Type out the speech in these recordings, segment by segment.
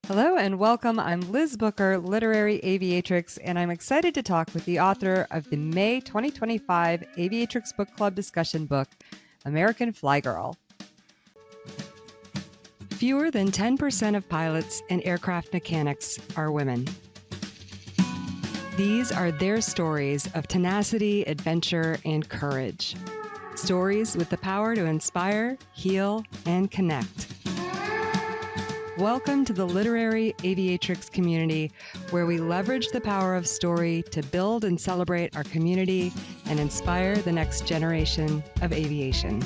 Hello and welcome. I'm Liz Booker, literary aviatrix, and I'm excited to talk with the author of the May 2025 Aviatrix Book Club discussion book, American Flygirl. Fewer than 10% of pilots and aircraft mechanics are women. These are their stories of tenacity, adventure, and courage. Stories with the power to inspire, heal, and connect. Welcome to the Literary Aviatrix community, where we leverage the power of story to build and celebrate our community and inspire the next generation of aviation.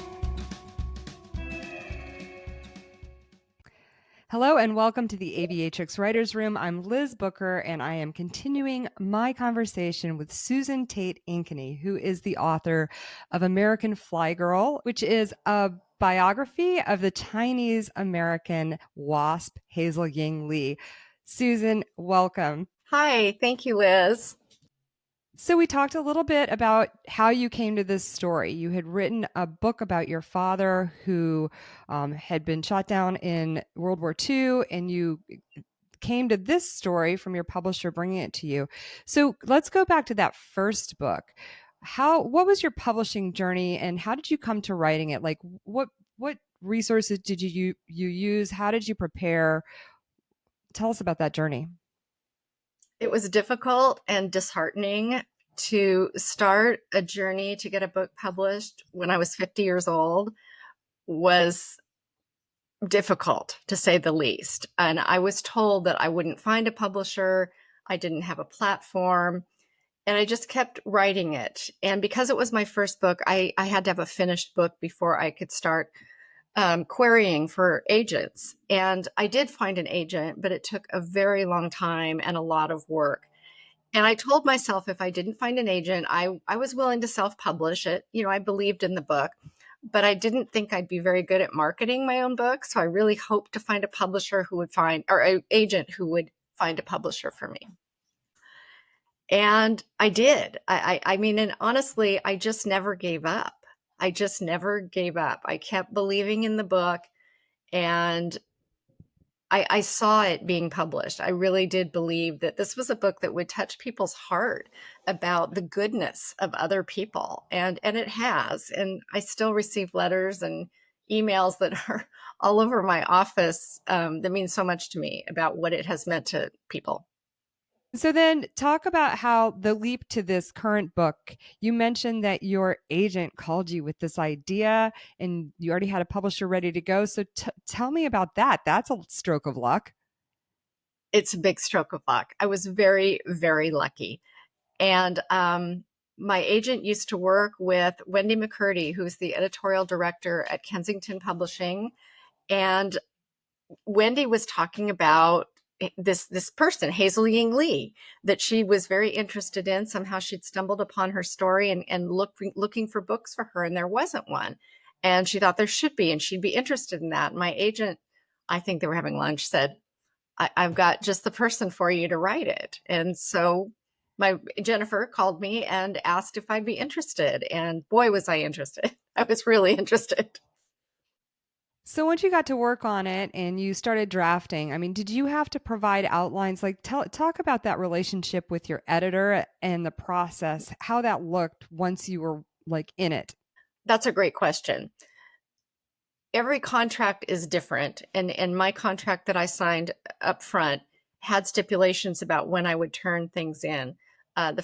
Hello and welcome to the Aviatrix Writers Room. I'm Liz Booker, and I am continuing my conversation with Susan Tate Ankeny, who is the author of American Flygirl, which is a biography of the Chinese American WASP, Hazel Ying Lee. Susan, welcome. Hi, thank you, Liz. So we talked a little bit about how you came to this story. You had written a book about your father who had been shot down in World War II, and you came to this story from your publisher bringing it to you. So let's go back to that first book. What was your publishing journey, and how did you come to writing it? Like what resources did you use? How did you prepare? Tell us about that journey. It was difficult and disheartening to start a journey to get a book published when I was 50 years old. Was difficult, to say the least. And I was told that I wouldn't find a publisher. I didn't have a platform. And I just kept writing it. And because it was my first book, I had to have a finished book before I could start querying for agents. And I did find an agent, but it took a very long time and a lot of work. And I told myself if I didn't find an agent, I was willing to self-publish it. You know, I believed in the book, but I didn't think I'd be very good at marketing my own book. So I really hoped to find a publisher who would find, or an agent who would find a publisher for me. And I did. I mean, and honestly, I just never gave up. I just never gave up. I kept believing in the book, and I saw it being published. I really did believe that this was a book that would touch people's heart about the goodness of other people. And it has. And I still receive letters and emails that are all over my office that mean so much to me about what it has meant to people. So then talk about how the leap to this current book, you mentioned that your agent called you with this idea and you already had a publisher ready to go. So tell me about that. That's a stroke of luck. It's a big stroke of luck. I was very, very lucky. And my agent used to work with Wendy McCurdy, who's the editorial director at Kensington Publishing. And Wendy was talking about this person, Hazel Ying Lee, that she was very interested in. Somehow she'd stumbled upon her story and looking for books for her, and there wasn't one. And she thought there should be, and she'd be interested in that. My agent, I think they were having lunch, said, I've got just the person for you to write it. And so my Jennifer called me and asked if I'd be interested. And boy, was I interested. I was really interested. So once you got to work on it and you started drafting, I mean, did you have to provide outlines? Like talk about that relationship with your editor and the process, how that looked once you were like in it. That's a great question. Every contract is different. And my contract that I signed up front had stipulations about when I would turn things in. And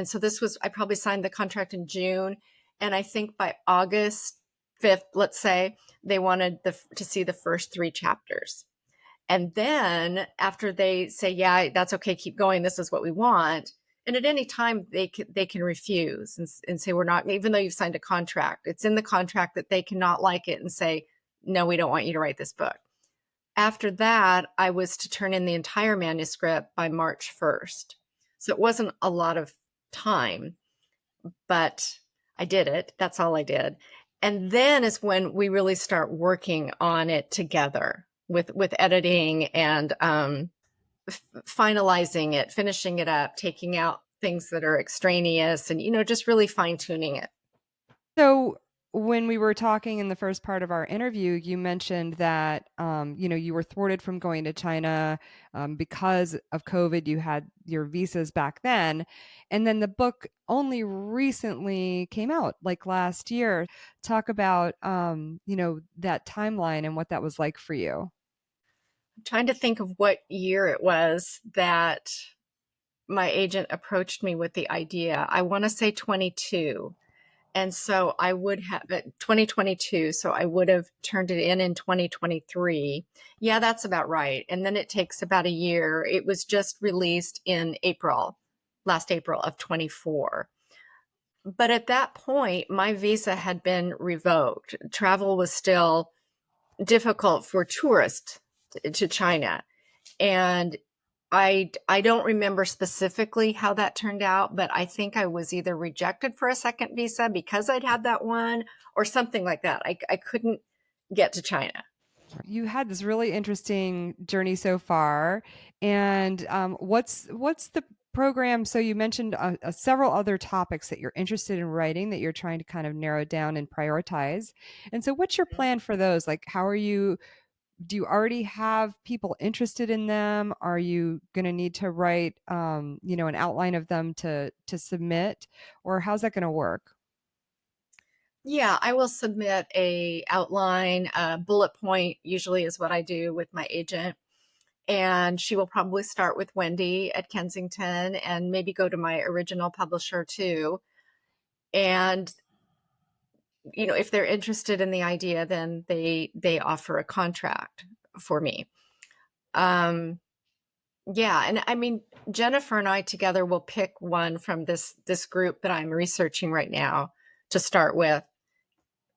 so this was, I probably signed the contract in June. And I think by August 5th, let's say, they wanted to see the first 3 chapters. And then after they say, yeah, that's okay, keep going, this is what we want. And at any time they can refuse and say, we're not, even though you've signed a contract, it's in the contract that they cannot like it and say, no, we don't want you to write this book. After that, I was to turn in the entire manuscript by March 1st. So it wasn't a lot of time, but I did it. That's all I did. And then is when we really start working on it together with editing and finalizing it, finishing it up, taking out things that are extraneous, and just really fine tuning it. So when we were talking in the first part of our interview, you mentioned that you were thwarted from going to China because of COVID. You had your visas back then, and then the book only recently came out, like last year. Talk about that timeline and what that was like for you. I'm trying to think of what year it was that my agent approached me with the idea. I want to say 22. And so I would have 2022. So I would have turned it in 2023. Yeah, that's about right. And then it takes about a year. It was just released in April, last April of 24. But at that point, my visa had been revoked. Travel was still difficult for tourists to China. And I don't remember specifically how that turned out, but I think I was either rejected for a second visa because I'd had that one or something like that. I couldn't get to China. You had this really interesting journey so far, and what's the program? So you mentioned several other topics that you're interested in writing that you're trying to kind of narrow down and prioritize. And so, what's your plan for those? Like, how are you? Do you already have people interested in them? Are you going to need to write, an outline of them to submit, or how's that going to work? Yeah, I will submit a outline, a bullet point usually is what I do with my agent. And she will probably start with Wendy at Kensington and maybe go to my original publisher too. And if they're interested in the idea, then they offer a contract for me. Um, yeah, and I mean Jennifer and I together will pick one from this group that I'm researching right now to start with,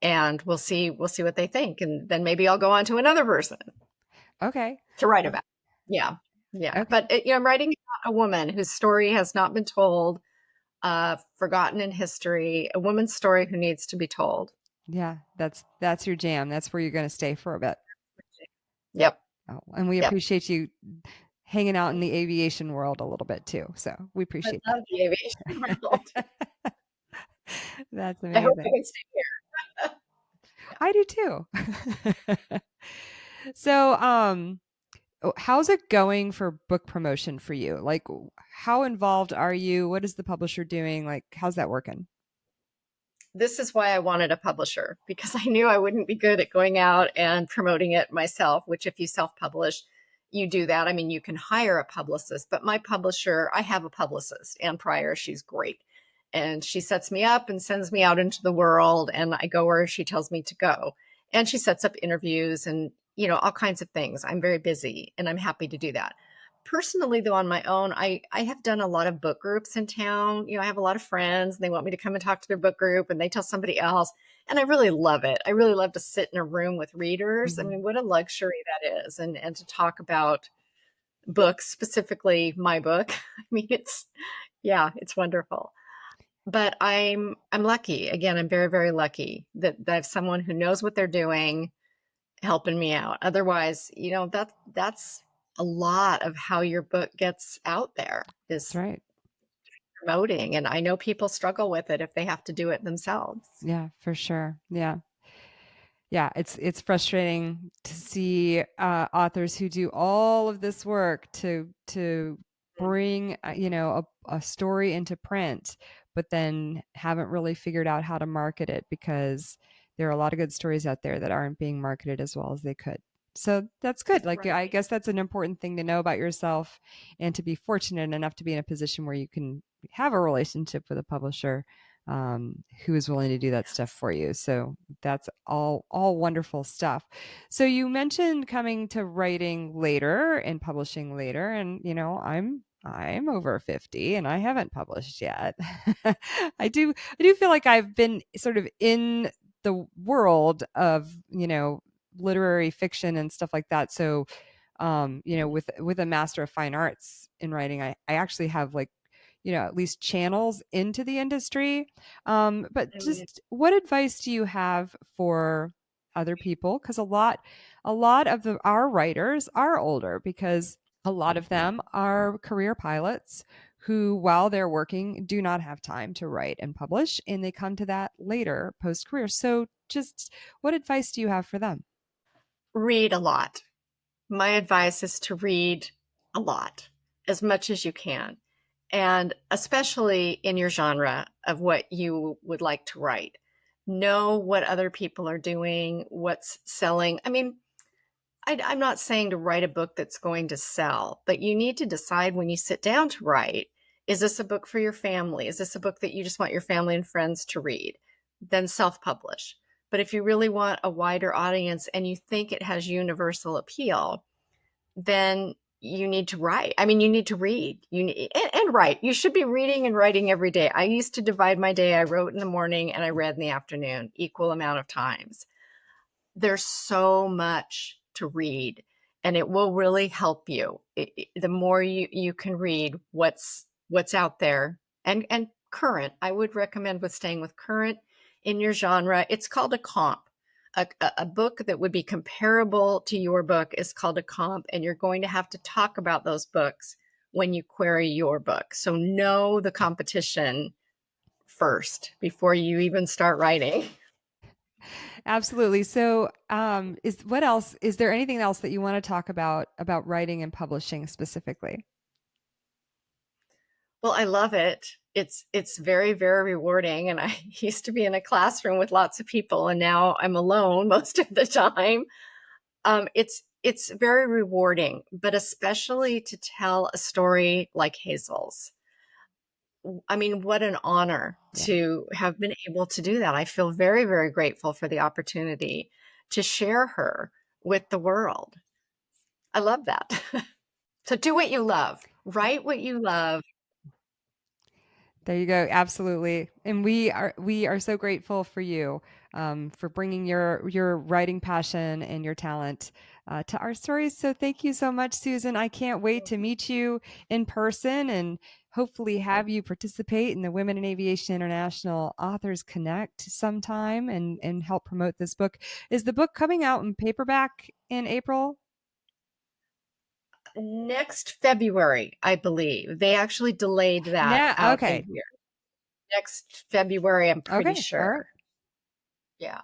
and we'll see what they think, and then maybe I'll go on to another person Okay. to write about. Yeah, yeah, Okay. but I'm writing about a woman whose story has not been told, forgotten in history, a woman's story who needs to be told. Yeah, that's your jam. That's where you're going to stay for a bit. Yep, Oh, and we yep. appreciate you hanging out in the aviation world a little bit too. So we I appreciate love the aviation world. that. That's I hope I amazing. can stay here. I do too. So, how's it going for book promotion for you? Like, how involved are you? What is the publisher doing? Like, how's that working? This is why I wanted a publisher, because I knew I wouldn't be good at going out and promoting it myself, which if you self-publish, you do that. I mean, you can hire a publicist, but my publisher, I have a publicist, Ann Pryor, she's great. And she sets me up and sends me out into the world, and I go where she tells me to go. And she sets up interviews and, all kinds of things. I'm very busy and I'm happy to do that. Personally, though, on my own, I have done a lot of book groups in town. I have a lot of friends and they want me to come and talk to their book group and they tell somebody else. And I really love it. I really love to sit in a room with readers. I Hmm. mean, what a luxury that is. And to talk about books, specifically my book. I mean, yeah, it's wonderful. But I'm lucky. Again, I'm very, very lucky that I have someone who knows what they're doing helping me out. Otherwise, that's a lot of how your book gets out there That's is right. promoting. And I know people struggle with it if they have to do it themselves. Yeah, for sure. Yeah. Yeah, it's frustrating to see authors who do all of this work to bring a story into print, but then haven't really figured out how to market it because there are a lot of good stories out there that aren't being marketed as well as they could. So that's good. Like I Right. guess that's an important thing to know about yourself and to be fortunate enough to be in a position where you can have a relationship with a publisher who is willing to do that stuff for you. So that's all wonderful stuff. So you mentioned coming to writing later and publishing later, and I'm over 50 and I haven't published yet. I do feel like I've been sort of in the world of literary fiction and stuff like that. So with a master of fine arts in writing, I actually have like at least channels into the industry. But just what advice do you have for other people? Because a lot of our writers are older because a lot of them are career pilots who, while they're working, do not have time to write and publish, and they come to that later post career. So, just what advice do you have for them? Read a lot. My advice is to read a lot, as much as you can, and especially in your genre of what you would like to write. Know what other people are doing, what's selling. I mean, I'm not saying to write a book that's going to sell, but you need to decide when you sit down to write, is this a book for your family? Is this a book that you just want your family and friends to read? Then self-publish. But if you really want a wider audience and you think it has universal appeal, then you need to write. I mean, you need to read. And write. You should be reading and writing every day. I used to divide my day. I wrote in the morning and I read in the afternoon, equal amount of times. There's so much to read, and it will really help you. The more you can read what's out there, and current. I would recommend with staying with current in your genre. It's called a comp. A book that would be comparable to your book is called a comp, and you're going to have to talk about those books when you query your book. So know the competition first before you even start writing. Absolutely. So, is what else? Is there anything else that you want to talk about writing and publishing specifically? Well, I love it. It's very, very rewarding. And I used to be in a classroom with lots of people, and now I'm alone most of the time. It's very rewarding, but especially to tell a story like Hazel's. I mean, what an honor Yeah. to have been able to do that. I feel very, very grateful for the opportunity to share her with the world. I love that. So do what you love, write what you love. There you go. Absolutely. And we are so grateful for you, for bringing your writing passion and your talent to our stories. So thank you so much, Susan. I can't wait to meet you in person and hopefully have you participate in the Women in Aviation International Authors Connect sometime and help promote this book. Is the book coming out in paperback in April? Next February, I believe. They actually delayed that Yeah. out a Okay. year. Next February, I'm pretty Okay. All right. sure. Yeah.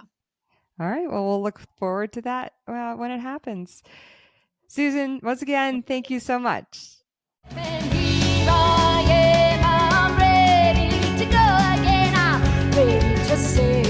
All right. Well, we'll look forward to that when it happens. Susan, once again, thank you so much. And here I am, I'm ready to go again. I'm ready to say